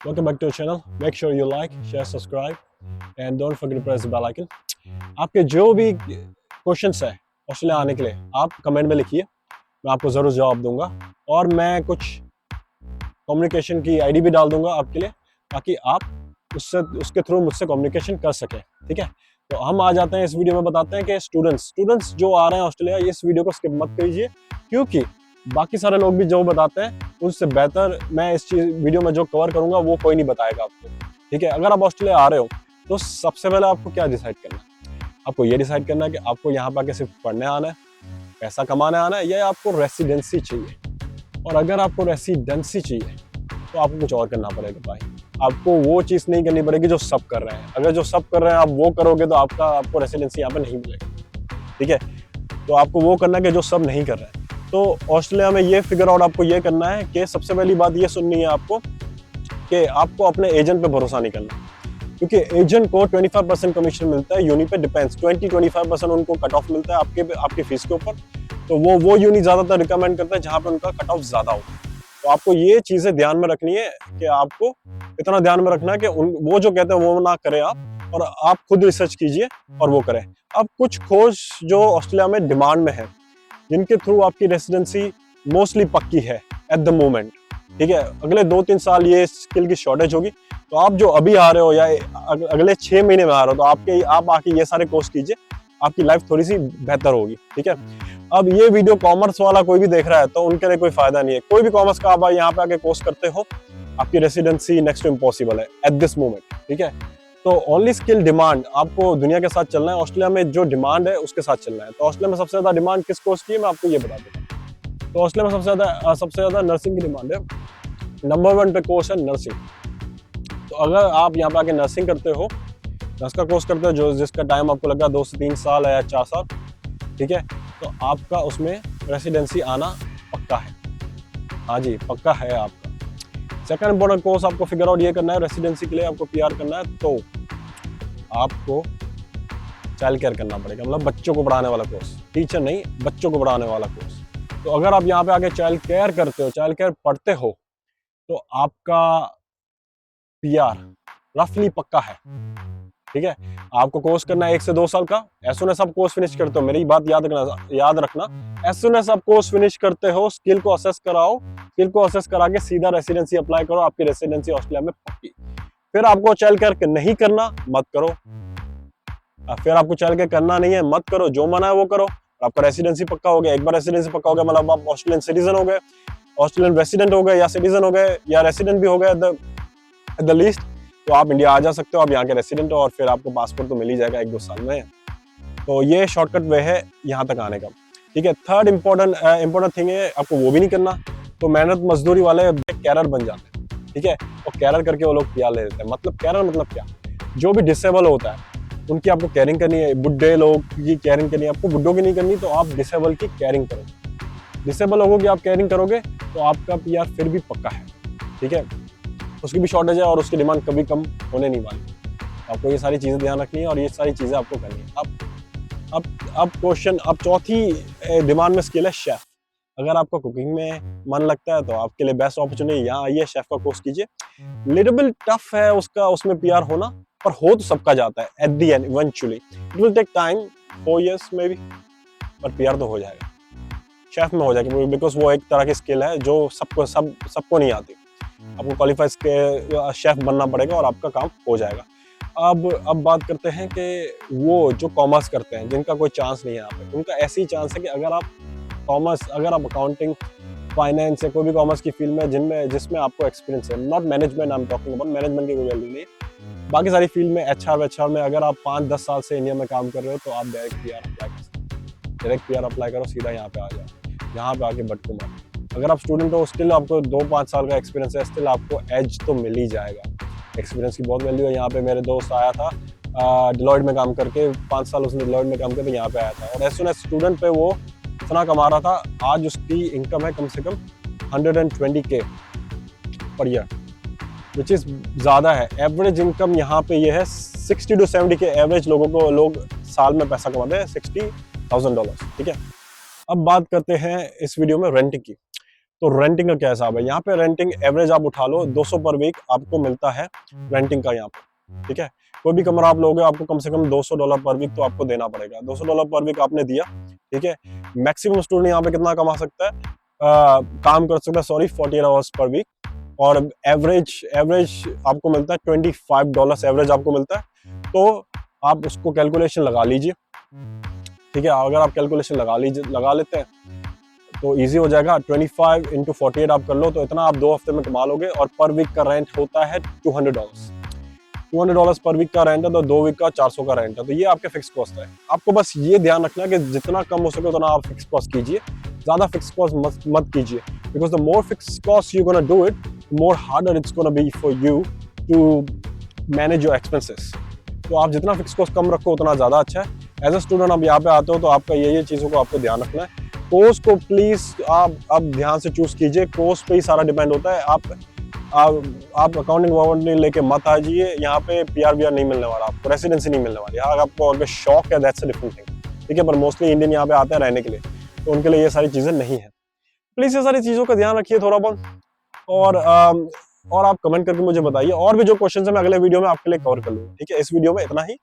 Welcome back to our channel. Make sure you like, share, subscribe, and don't forget to press the bell icon. आपके जो भी questions है Australia आने के लिए आप कमेंट में लिखिए, मैं आपको ज़रूर जवाब दूंगा और मैं कुछ कम्युनिकेशन की आईडी भी डाल दूंगा आपके लिए ताकि आप उसके थ्रू मुझसे कम्युनिकेशन कर सकें। ठीक है, तो हम आ जाते हैं इस वीडियो में, बताते हैं कि स्टूडेंट्स जो आ रहे हैं ऑस्ट्रेलिया, इस वीडियो को स्किप मत कीजिए क्योंकि बाकी सारे लोग भी जो बताते हैं उससे बेहतर मैं इस वीडियो में जो कवर करूंगा वो कोई नहीं बताएगा आपको। ठीक है, अगर आप ऑस्ट्रेलिया आ रहे हो तो सबसे पहले आपको क्या डिसाइड करना है? आपको ये डिसाइड करना है कि आपको यहाँ पर आके सिर्फ पढ़ने आना है, पैसा कमाने आना है, या आपको रेसिडेंसी चाहिए। और अगर आपको रेसिडेंसी चाहिए तो आपको कुछ और करना पड़ेगा भाई। आपको वो चीज़ नहीं करनी पड़ेगी जो सब कर रहे हैं। अगर जो सब कर रहे हैं आप वो करोगे तो आपको रेसिडेंसी यहाँ पर नहीं मिलेगा। ठीक है, तो आपको वो करना है कि जो सब नहीं कर रहे हैं। तो ऑस्ट्रेलिया में ये फिगर आउट आपको ये करना है कि सबसे पहली बात ये सुननी है आपको कि आपको अपने एजेंट पे भरोसा नहीं करना, क्योंकि एजेंट को 25% कमीशन मिलता है, यूनी पे डिपेंड्स 20-25% उनको कट ऑफ मिलता है आपकी फीस के ऊपर। तो वो यूनी ज़्यादातर रिकमेंड करता है जहाँ पे उनका कट ऑफ ज़्यादा हो। तो आपको ये चीज़ें ध्यान में रखनी है कि आपको इतना ध्यान में रखना है कि वो जो कहते हैं वो ना करें आप, और आप खुद रिसर्च कीजिए और वो करें। अब कुछ खोज जो ऑस्ट्रेलिया में डिमांड में है, जिनके थ्रू आपकी रेसिडेंसी मोस्टली पक्की है एट द मोमेंट। ठीक है, अगले 2-3 साल ये स्किल की शॉर्टेज होगी, तो आप जो अभी आ रहे हो या अगले 6 महीने में आ रहे हो तो आप आके ये सारे कोर्स कीजिए, आपकी लाइफ थोड़ी सी बेहतर होगी। ठीक है, अब ये वीडियो कॉमर्स वाला कोई भी देख रहा है तो उनके लिए कोई फायदा नहीं है। कोई भी कॉमर्स का आप यहाँ पे आके कोर्स करते हो, आपकी रेसिडेंसी नेक्स्ट टू इम्पॉसिबल है एट दिस मोमेंट। ठीक है, तो ओनली स्किल डिमांड आपको दुनिया के साथ चलना है, ऑस्ट्रेलिया में जो डिमांड है उसके साथ चलना है। तो ऑस्ट्रेलिया में सबसे ज्यादा डिमांड किस कोर्स की है मैं आपको ये बता दूंगा। तो ऑस्ट्रेलिया में सबसे ज्यादा नर्सिंग की डिमांड है। नंबर 1 पे कोर्स है नर्सिंग। तो अगर आप यहाँ पे आके नर्सिंग करते हो, नर्स का कोर्स करते हो जिसका टाइम आपको लगा 2 से 3 साल या 4 साल, ठीक है, तो आपका उसमें रेसिडेंसी आना पक्का है। हाँ जी, पक्का है आपका। सेकंड इंपॉर्टेंट कोर्स आपको फिगर आउट ये करना है, रेसिडेंसी के लिए आपको पीआर करना है तो आपको चाइल्ड केयर करना पड़ेगा, मतलब बच्चों को पढ़ाने वाला कोर्स, टीचर नहीं, बच्चों को पढ़ाने वाला कोर्स। तो अगर आप यहाँ पे आके चाइल्ड केयर करते हो, चाइल्ड केयर पढ़ते हो, तो आपका पीआर रफली पक्का है। ठीक है, आपको कोर्स करना है 1 से 2 साल का। एज सून एज आप कोर्स फिनिश करते हो, मेरी बात याद रखना, एज सून एज आप कोर्स फिनिश करते हो, स्किल को असेस कराओ, स्किल को असेस करा के सीधा रेसिडेंसी अप्लाई करो, आपकी रेसिडेंसी ऑस्ट्रेलिया में पक्की। फिर आपको चाइल्ड केयर नहीं करना, मत करो। फिर आपको चाइल्ड केयर करना नहीं है, मत करो, जो मना है वो करो, आपका रेसिडेंसी पक्का हो गया। एक बार रेसिडेंसी पक्का हो गया मतलब आप ऑस्ट्रेलियन सिटीजन हो गए, ऑस्ट्रेलियन रेसिडेंट हो गए, या सिटीजन हो गए, या रेसिडेंट भी हो गए एट द लीस्ट, तो आप इंडिया आ जा सकते हो। आप यहाँ के रेसिडेंट हो और फिर आपको पासपोर्ट तो मिल ही जाएगा 1-2 साल में। तो ये शॉर्टकट वे है यहाँ तक आने का। ठीक है, थर्ड इंपॉर्टेंट थिंग है, आपको वो भी नहीं करना तो मेहनत मजदूरी वाले कैरर बन जाते हैं। ठीक है, और कैरर करके वो लोग पीआर ले लेते हैं। मतलब कैरर मतलब क्या, जो भी डिसेबल होता है उनकी आपको केयरिंग करनी है, बुढ़े लोग की केयरिंग करनी है। आपको बुढ़ों की नहीं करनी तो आप डिसेबल की केयरिंग करोगे। डिसेबल लोगों की आप केयरिंग करोगे तो आपका पीआर फिर भी पक्का है। ठीक है, उसकी भी शॉर्टेज है और उसकी डिमांड कभी कम होने नहीं वाली। आपको ये सारी चीज़ें ध्यान रखनी है और ये सारी चीज़ें आपको करनी है। अब क्वेश्चन, अब चौथी डिमांड में स्किल है शेफ। अगर आपका कुकिंग में मन लगता है तो आपके लिए बेस्ट अपॉर्चुनिटी यहाँ आइए, शेफ का कोर्स कीजिए। लिटिल बिट टफ है उसमें पीआर होना, पर हो तो सबका जाता है at the end eventually. It will take time, 4 years maybe, पर पीआर तो हो जाएगा, शेफ में हो जाएगा, बिकॉज वो एक तरह की स्किल है जो सबको नहीं आती। आपको क्वालिफाइड शेफ बनना पड़ेगा और आपका काम हो जाएगा। अब बात करते हैं कि वो जो कॉमर्स करते हैं, जिनका कोई चांस नहीं है यहाँ पे, उनका ऐसी ही चांस है कि अगर आप अकाउंटिंग, फाइनेंस या कोई भी कॉमर्स की फील्ड में जिसमें आपको एक्सपीरियंस है, not management, I am talking about management की कोई वैल्यू नहीं है, बाकी सारी फील्ड में एचआर में अगर आप 5-10 साल से इंडिया में काम कर रहे हो तो आप डायरेक्ट पीआर अप्लाई कर सकते हो। डायरेक्ट पीआर अप्लाई करो, सीधा यहाँ पे आ जाओ, यहाँ पे आके भटको मत। अगर आप स्टूडेंट हो, स्टिल आपको 2-5 साल का एक्सपीरियंस है, स्टिल आपको एज तो मिल ही जाएगा। एक्सपीरियंस की बहुत वैल्यू है। यहाँ पे मेरे दोस्त आया था डिलॉयट में काम करके, 5 साल उसने डिलॉयट में काम करके यहाँ पे आया था, और एज सून एज स्टूडेंट पे वो इतना कमा रहा था, आज उसकी इनकम है कम से कम 120K per year, which is ज़्यादा है। एवरेज इनकम यहाँ पे ये है 60 to 70K एवरेज लोग साल में पैसा कमाते हैं, $60,000। ठीक है, अब बात करते हैं इस वीडियो में रेंट की। तो रेंटिंग का क्या हिसाब है यहाँ पे? रेंटिंग एवरेज आप उठा लो 200 पर वीक आपको मिलता है रेंटिंग का यहाँ पे, ठीक है। कोई भी कमरा आप लोगे आपको कम से कम $200 पर वीक तो आपको देना पड़ेगा। $200 पर वीक आपने दिया, ठीक है। मैक्सिमम स्टूडेंट यहाँ पे कितना कमा सकता है, काम कर सकता है, सॉरी, 48 आवर्स पर वीक, और एवरेज आपको मिलता है $25 एवरेज आपको मिलता है। तो आप उसको कैलकुलेशन लगा लीजिए, ठीक है। अगर आप कैलकुलेशन लगा लेते हैं तो इजी हो जाएगा। 25 × 48 आप कर लो तो इतना आप 2 हफ्ते में कमा लोगे। और पर वीक का रेंट होता है $200 पर वीक का रेंट है, तो 2 वीक का 400 का रेंट है। तो ये आपके फिक्स कॉस्ट है। आपको बस ये ध्यान रखना है कि जितना कम हो सके उतना आप फिक्स कॉस्ट कीजिए, ज्यादा फिक्स कॉस्ट मत कीजिए, because the more fix cost you gonna do it, more harder it's gonna be for you to manage your expenses. तो आप जितना फिक्स कॉस्ट कम रखो उतना ज्यादा अच्छा है। एज ए स्टूडेंट आप यहाँ पे आते हो तो आपका ये चीजों को आपको ध्यान रखना है। कोर्स को प्लीज आप ध्यान से चूज कीजिए, कोर्स पे ही सारा डिपेंड होता है। आप अकाउंटिंग लेके मत आ जाइए, यहाँ पे PR नहीं मिलने वाला आपको, रेसिडेंसी नहीं मिलने वाली। हाँ, आपको अगर शौक है दैट्स अ डिफरेंट थिंग, ठीक है। पर मोस्टली इंडियन यहाँ पे आते हैं रहने के लिए, तो उनके लिए ये सारी चीजें नहीं है। प्लीज ये सारी चीजों का ध्यान रखिए थोड़ा बहुत, और आप कमेंट करके मुझे बताइए। और भी जो क्वेश्चन है मैं अगले वीडियो में आपके लिए कवर कर लूंगा, ठीक है। इस वीडियो में इतना ही।